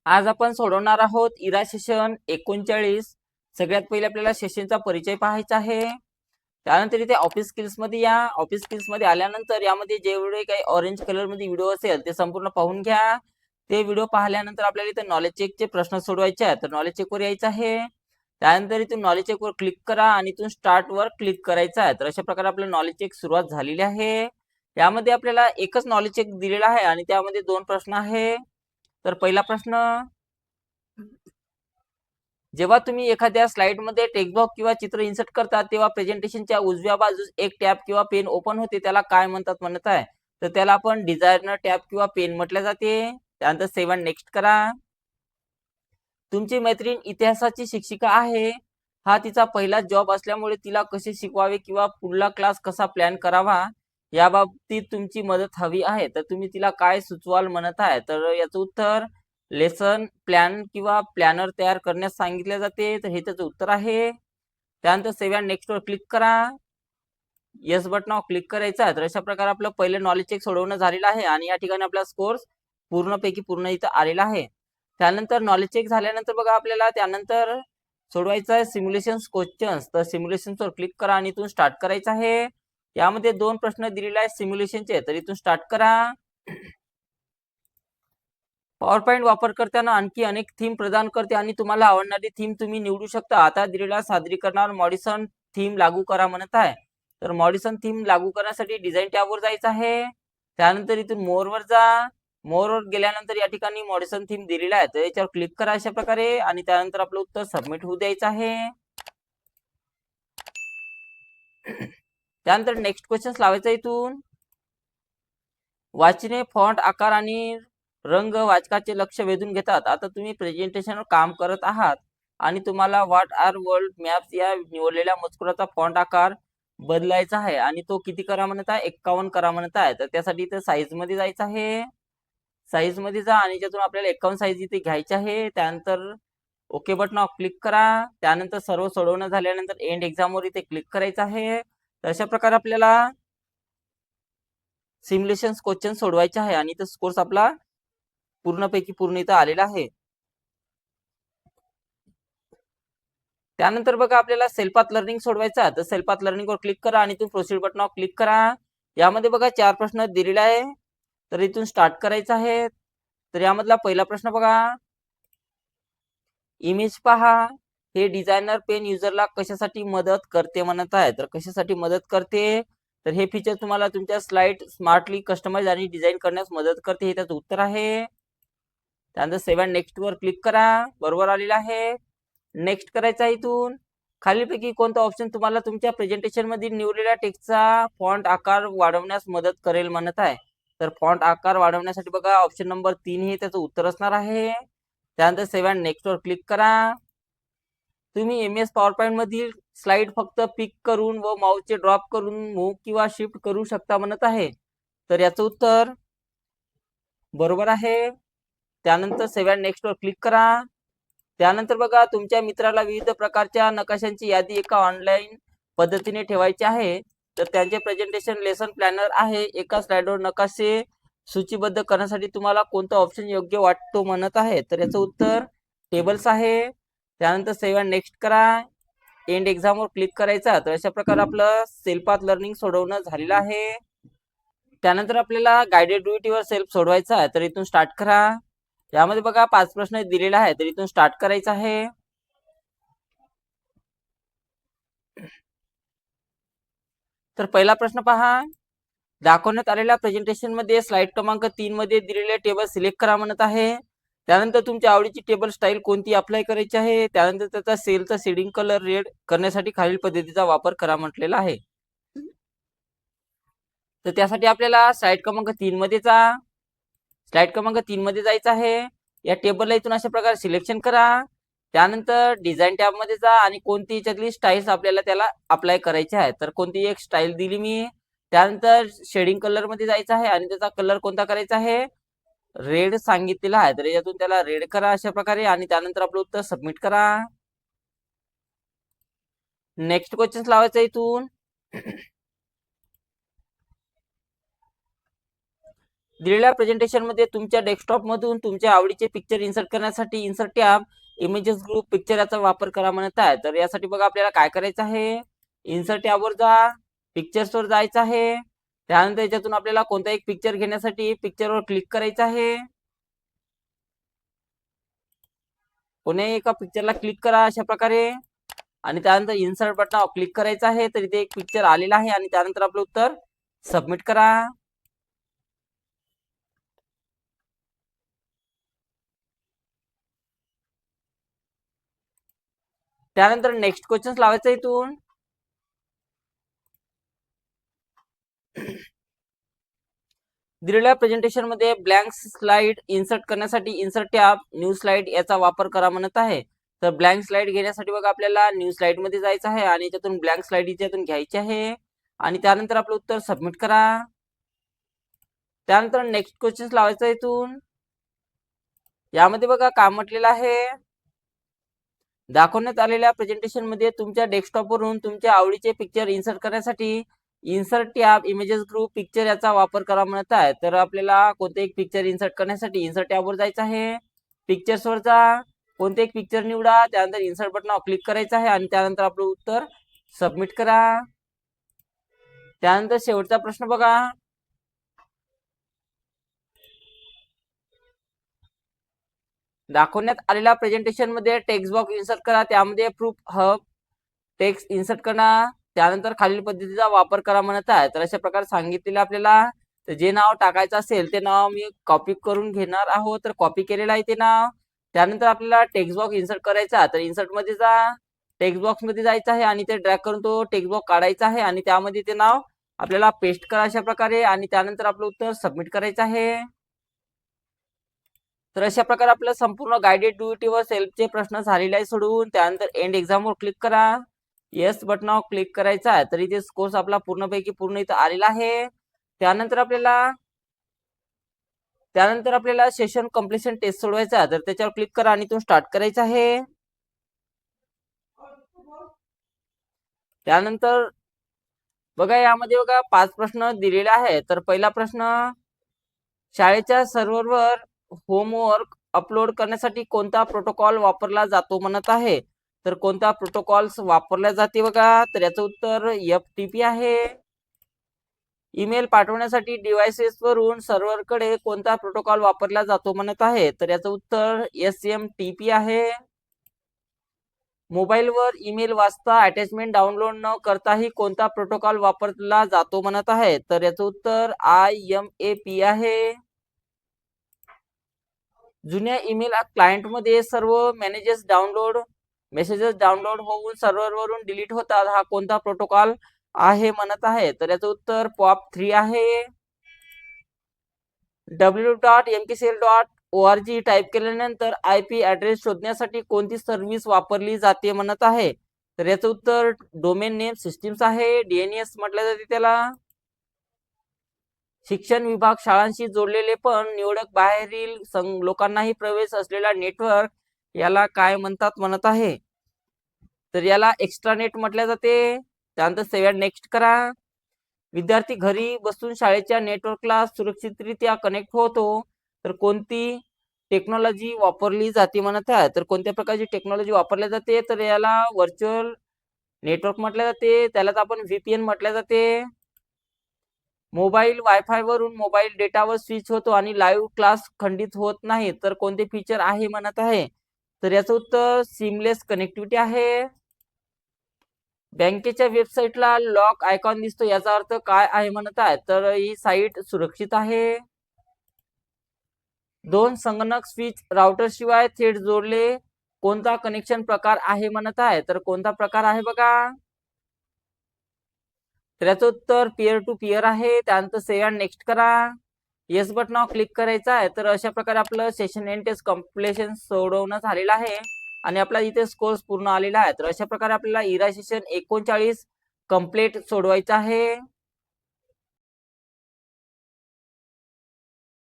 आज आपण सोडवणार आहोत इरा सेशन 39। सगळ्यात पहिले आपल्याला सेशनचा परिचय पाहायचा आहे। त्यानंतर इथे ऑफिस स्किल्स मध्ये या। ऑफिस स्किल्स मध्ये आल्यानंतर यामध्ये जेवढे काही ऑरेंज कलर मध्ये व्हिडिओ असेल ते संपूर्ण पाहून घ्या। ते व्हिडिओ पाहिल्यानंतर आपल्याला इथे नॉलेज चेकचे प्रश्न सोडवायचे आहेत, तर नॉलेज चेकवर यायचं आहे। त्यानंतर इथून नॉलेज चेकवर क्लिक करा आणि इथून स्टार्ट वर क्लिक करायचं आहे। तर अशा प्रकारे आपलं नॉलेज चेक सुरुवात झालेली आहे। यामध्ये आपल्याला एकच नॉलेज चेक दिलेला आहे आणि त्यामध्ये 2 प्रश्न आहे। तर पहिला प्रश्न, जेव्हा तुम्ही एखाद्या स्लाइडमध्ये टेक्स्ट बॉक्स किंवा चित्र इन्सर्ट करता तेव्हा प्रेझेंटेशनच्या उजव्या बाजूस एक टॅब किंवा पेन ओपन होते, त्याला काय म्हणत आहे? तर त्याला आपण डिझायनर टॅब किंवा पेन म्हटले जाते। त्यानंतर 7 नेक्स्ट करा। तुमची मैत्रीण इतिहासाची शिक्षिका आहे, हा तिचा पहिला जॉब असल्यामुळे तिला कसे शिकवावे किंवा पुढला क्लास कसा प्लॅन करावा याबाबतीत तुमची मदत हवी आहे, तर तुम्ही तिला काय सुचवाल म्हणत आहे? तर याचं उत्तर लेसन प्लॅन किंवा प्लॅनर तयार करण्यास सांगितले जाते, तर हे त्याचं उत्तर आहे। त्यानंतर 7 नेक्स्ट वर क्लिक करा। येस बटनावर क्लिक करायचं आहे। तर अशा प्रकारे आपलं पहिलं नॉलेज चेक सोडवणं झालेलं आहे आणि या ठिकाणी आपला स्कोर पूर्णपैकी पूर्ण इथं आलेला आहे। त्यानंतर नॉलेज चेक झाल्यानंतर बघा आपल्याला त्यानंतर सोडवायचं आहे सिम्युलेशन्स क्वेश्चन्स। तर सिम्युलेशन्सवर क्लिक करा आणि इथून स्टार्ट करायचं आहे। यामध्ये 2 प्रश्न दिलेले आहेत सिम्युलेशनचे, तर इथून स्टार्ट करा। पॉवर पॉईंट वापरकर्त्यांना आणखी अनेक थीम प्रदान करते आणि तुम्हाला आवडणारी थीम तुम्ही निवडू शकता। आता दिलेल्या सादरीकरणावर मॉडिसन थीम लागू करा म्हणत आहे। तर मॉडिसन थीम लागू करण्यासाठी डिझाईन टॅबवर जायचं आहे। त्यानंतर इथून मोर वर जा। मोर वर गेल्यानंतर या ठिकाणी मॉडिसन थीम दिलेला आहे, तर याच्यावर क्लिक करा अशा प्रकारे आणि त्यानंतर आपलं उत्तर सबमिट होऊ द्यायचं आहे। त्यानंतर नेक्स्ट क्वेश्चन लावायचा इथून। वाचने, फॉन्ट, आकार आणि रंग वाचकाचे लक्ष वेधून घेतात। आता तुम्ही प्रेझेंटेशनवर काम करत आहात आणि तुम्हाला व्हॉट आर वर्ल्ड मॅप्स या निवडलेल्या मजकुराचा फॉन्ट आकार बदलायचा आहे आणि तो किती करा म्हणत आहे? 51 करा म्हणत आहे। तर त्यासाठी इथे साईज मध्ये जायचं आहे। साईज मध्ये जा आणि ज्यातून आपल्याला 51 साईज इथे घ्यायची आहे। त्यानंतर ओके बटनावर क्लिक करा। त्यानंतर सर्व सोडवणं झाल्यानंतर एंड एक्झामवर इथे क्लिक करायचं आहे। तर अशा प्रकारे आपल्याला सिम्युलेशन क्वेश्चन सोडवायचे आहे आणि तो स्कोर्स आपला पूर्णपैकी पूर्ण इथं आलेला आहे। त्यानंतर बघा आपल्याला सेल्फ पाथ लर्निंग सोडवायचा, तर सेल्फ पाथ लर्निंग वर क्लिक करा आणि इथून प्रोसीड बटनावर क्लिक करा। यामध्ये बघा 4 प्रश्न दिलेले आहे, तर इथून स्टार्ट करायचं आहे। तर यामधला पहिला प्रश्न बघा, इमेज पहा, हे डिझायनर पेन युजरला कशासाठी मदत करते म्हणत आहे? तर कशासाठी मदत करते? तर हे फीचर तुम्हाला तुमच्या स्लाइड स्मार्टली कस्टमाइज आणि डिझाईन करण्यास मदत करते, हे त्याचं उत्तर आहे। त्यानंतर 7 नेक्स्ट वर क्लिक करा, बरोबर आलेला आहे। नेक्स्ट करायचा आहे। इथून खालीलपैकी कोणता ऑप्शन तुम्हाला तुमच्या प्रेझेंटेशन मध्ये निवडलेल्या टेक्स्टचा फॉन्ट आकार वाढवण्यास मदत करेल म्हणत आहे? तर फॉन्ट आकार वाढवण्यासाठी बघा ऑप्शन नंबर 3 हे त्याचं उत्तर असणार आहे। त्यानंतर 7 नेक्स्ट वर क्लिक करा। तुम्ही एमएस पॉवर पॉईंट मधील स्लाइड फक्त पिक करून व माऊसचे ड्रॉप करून मूव्ह किंवा शिफ्ट करू शकता म्हणत आहे? तर याचं उत्तर बरोबर आहे। त्यानंतर 7 नेक्स्ट वर क्लिक करा। त्यानंतर बघा तुमच्या मित्राला विविध प्रकारच्या नकाशांची यादी एका ऑनलाईन पद्धतीने ठेवायची आहे, तर त्यांचे प्रेझेंटेशन लेसन प्लॅनर आहे। एका स्लाइडवर नकाशे सूचीबद्ध करण्यासाठी तुम्हाला कोणता ऑप्शन योग्य वाटतो म्हणत आहे? तर याचं उत्तर टेबल्स आहे। त्यानंतर 7 नेक्स्ट करा, एंड एक्झामवर क्लिक करायचा। तर अशा प्रकारे आपलं सेल्फ पाथ लर्निंग सोडवणं झालेलं आहे। त्यानंतर आपल्याला गाइडेड वर सेल्फ सोडवायचा आहे, तर इथून स्टार्ट करा। यामध्ये बघा 5 प्रश्न दिलेला आहे, तर इथून स्टार्ट करायचं आहे। तर पहिला प्रश्न पहा, दाखवण्यात आलेल्या प्रेझेंटेशन मध्ये स्लाइड क्रमांक 3 मध्ये दिलेले टेबल सिलेक्ट करा म्हणत आहे। त्यानंतर तुमच्या आवडीची टेबल स्टाईल कोणती अप्लाय करायची आहे? त्यानंतर त्याचा सेलचा शेडिंग कलर रेड करण्यासाठी खालील पद्धतीचा वापर करा म्हटलेला आहे। तर त्यासाठी आपल्याला स्लाइड क्रमांक 3 मध्ये जा। स्लाइड क्रमांक 3 मध्ये जायचं आहे। या टेबलला इथून अशा प्रकारे सिलेक्शन करा। त्यानंतर डिझाईन टॅब मध्ये जा आणि कोणती याच्यातली स्टाईल्स आपल्याला त्याला अप्लाय करायची आहे, तर कोणती एक स्टाईल दिली मी। त्यानंतर शेडिंग कलर मध्ये जायचं आहे आणि त्याचा कलर कोणता करायचा आहे? रेड सांगितलेला आहे, तर यातून त्याला रेड करा अशा प्रकारे आणि त्यानंतर आपलं उत्तर सबमिट करा। नेक्स्ट क्वेश्चन लावायचं इथून। दिलेल्या प्रेझेंटेशन मध्ये तुमच्या डेस्कटॉप मधून तुमच्या आवडीचे पिक्चर इन्सर्ट करण्यासाठी insert tab images group picture याचा वापर करा म्हणत आहे. तर यासाठी बघा आपल्याला काय करायचं आहे, इन्सर्ट टॅबवर जा, पिक्चर्स वर जायचं आहे. त्यानंतर याच्यातून आपल्याला कोणता एक पिक्चर घेण्यासाठी पिक्चरवर क्लिक करायचं आहे. कोणत्याही एका पिक्चरला क्लिक करा अशा प्रकारे आणि त्यानंतर इन्सर्ट बटनावर क्लिक करायचं आहे. तर इथे एक पिक्चर आलेला आहे आणि त्यानंतर आपलं उत्तर सबमिट करा. त्यानंतर नेक्स्ट क्वेश्चन लावायचं इथून. दिलेल्या प्रेझेंटेशन मध्ये ब्लँक स्लाइड इन्सर्ट करण्यासाठी इन्सर्ट टॅब न्यू स्लाइड याचा वापर करा म्हणत आहे. तर ब्लँक स्लाइड घेण्यासाठी बघा आपल्याला न्यू स्लाइड मध्ये जायचं आहे आणि याच्यातून ब्लँक स्लाइड याच्यातून घ्यायची आहे आणि त्यानंतर आपलं उत्तर सबमिट करा. त्यानंतर नेक्स्ट क्वेश्चन लावायचं इथून. यामध्ये बघा काय म्हटलेलं आहे, दाखवण्यात आलेल्या प्रेझेंटेशन मध्ये तुमच्या डेस्कटॉपवरून तुमच्या आवडीचे पिक्चर इन्सर्ट करण्यासाठी insert tab images group picture याचा वापर करा म्हणत आहे. तर आपल्याला कोणते एक पिक्चर इन्सर्ट करण्यासाठी इन्सर्ट टॅबवर जायचं आहे, पिक्चर्स वर जा, कोणते एक पिक्चर निवडा, त्यानंतर इन्सर्ट बटनावर क्लिक करायचं आहे आणि त्यानंतर आपलं उत्तर सबमिट करा. त्यानंतर शेवटचा प्रश्न बघा, दाखवण्यात आलेल्या प्रेझेंटेशन मध्ये टेक्स्ट बॉक्स इन्सर्ट करा, त्यामध्ये प्रूफ हब टेक्स्ट इन्सर्ट करा, त्यानंतर खालील पद्धतीचा वापर करा म्हणत आहे. तर अशा प्रकारे सांगितलेलं आपल्याला. तर जे नाव टाकायचं असेल ते नाव मी कॉपी करून घेणार आहोत. तर कॉपी केलेलं आहे ते नाव. त्यानंतर आपल्याला टेक्स्ट बॉक्स इन्सर्ट करायचा, तर इन्सर्ट मध्ये जा, टेक्स्ट बॉक्स मध्ये जायचं आहे आणि ते ड्रॅग करून तो टेक्स्ट बॉक्स काढायचा आहे आणि त्यामध्ये ते नाव आपल्याला पेस्ट करा अशा प्रकारे आणि त्यानंतर आपलं उत्तर सबमिट करायचं आहे. तर अशा प्रकारे आपलं संपूर्ण गाइडेड डीयूटी व सेल्फचे प्रश्न झालेले आहे सोडवून. त्यानंतर एंड एक्झाम वर क्लिक करा, येस बटनावर क्लिक करायचा आहे. तर इथे कोर्स आपला पूर्णपैकी पूर्ण इथं आलेला आहे. त्यानंतर आपल्याला सेशन कम्प्लिशन टेस्ट सोडवायचा आहे. तर त्याच्यावर क्लिक करा आणि तो स्टार्ट करायचा आहे. त्यानंतर बघा यामध्ये बघा 5 प्रश्न दिलेले आहेत. तर पहिला प्रश्न, शाळेच्या सर्व्हरवर होमवर्क अपलोड करण्यासाठी कोणता प्रोटोकॉल वापरला जातो म्हणत आहे. तर कोणता प्रोटोकॉल्स वापरला जाते बघा, तर याचं उत्तर FTP आहे. ईमेल पाठवण्यासाठी डिव्हाइसेस वरून सर्व्हरकडे कोणता प्रोटोकॉल वापरला जातो म्हणत आहे. तर याचं उत्तर SMTP आहे. मोबाईलवर ईमेल वाचता अटॅचमेंट डाउनलोड न करताही कोणता प्रोटोकॉल वापरला जातो म्हणत आहे. तर याचं उत्तर IMAP आहे. जुन्या ईमेल क्लायंटमध्ये सर्व मेसेजेस डाउनलोड होऊन सर्व्हरवरून डिलीट होतात, हा कोणता प्रोटोकॉल आहे म्हणत आहे. तर याचं उत्तर POP3 आहे. www.mkcl.org टाईप केल्यानंतर IP ऍड्रेस शोधण्यासाठी कोणती सर्व्हिस वापरली जाते म्हणत आहे. तर याचं उत्तर डोमेन नेम सिस्टीम्स आहे, DNS म्हटलं जाते त्याला. शिक्षण विभाग शाळांशी जोडलेले पण निवडक बाहेरील लोकांनाही प्रवेश असलेला नेटवर्क याला काय म्हणतात म्हणत आहे. तर याला एक्स्ट्रानेट म्हटले जाते. त्यानंतर सेव्ह नेक्स्ट करा. विद्यार्थी घरी बसून शाळेच्या नेटवर्कला सुरक्षितरित्या कनेक्ट होतो, तर कोणती टेक्नॉलॉजी वापरली जाते म्हणत आहे. तर कोणत्या प्रकारची टेक्नॉलॉजी वापरली जाते, तर याला व्हर्च्युअल नेटवर्क म्हटले जाते, त्यालाच आपण VPN म्हटले जाते. मोबाईल वायफाय वरून मोबाईल डेटावर स्विच होतो आणि लाईव्ह क्लास खंडित होत नाही, तर कोणते फीचर आहे म्हणत आहे. तर याचं उत्तर सीमलेस कनेक्टिव्हिटी आहे. बँकेच्या वेबसाईटला लॉक आयकॉन दिसतो, याचा अर्थ काय आहे म्हणत आहे. तर ही साईट सुरक्षित आहे. 2 संगणक स्विच राउटर शिवाय थेट जोडले कोणता कनेक्शन प्रकार आहे म्हणत आहे. तर कोणता प्रकार आहे बघा, तर याचं उत्तर पीअर टू पीअर आहे. त्यानंतर सेव्ह अँड नेक्स्ट करा, येस बटनावर क्लिक करायचं आहे. तर अशा प्रकारे आपलं सेशन एंड टेस्ट कम्प्लिशन सोडवणं झालेलं आहे आणि आपला इथे स्कोर्स पूर्ण आलेला आहे. तर अशा प्रकारे आपल्याला इरा सेशन 39 कंप्लीट सोडवायचा आहे.